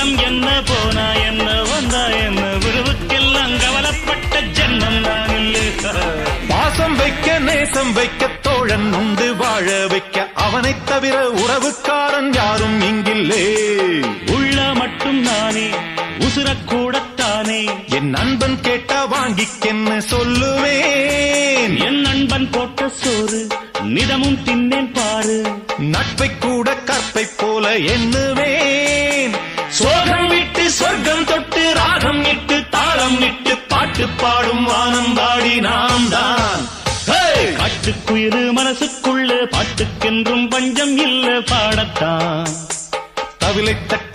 உள்ளம் என்ன போனா என்ன வந்தா என்ன உறவுக்கெல்லாம் கவலைப்பட்ட ஜென்மம் நான் இல்லை. பாசம் வைக்க நேசம் வைக்க தோழன் உண்டு வாழ வைக்க அவனைத் தவிர உறவுக்காரன் யாரும் இங்கில்லே. உள்ள மட்டும் நானே உசுரக்கூடத்தானே என் நண்பன் கேட்டா வாங்கிக்கென்னு சொல்லுவேன். என் நண்பன் போட்ட சோறு நிதமும் தின்னேன் பாரு. நட்பை கூட கற்பை போல எண்ணுவேன். சோகம் விட்டு சொர்க்கம் தொட்டு ராகம் இட்டு தாளம் இட்டு பாட்டு பாடும் வானம் பாடி நாம் தான். காட்டுக்குயிரு மனசுக்குள்ள பாட்டுக்கென்றும் பஞ்சம் இல்ல பாடத்தான். தவிலை தட்ட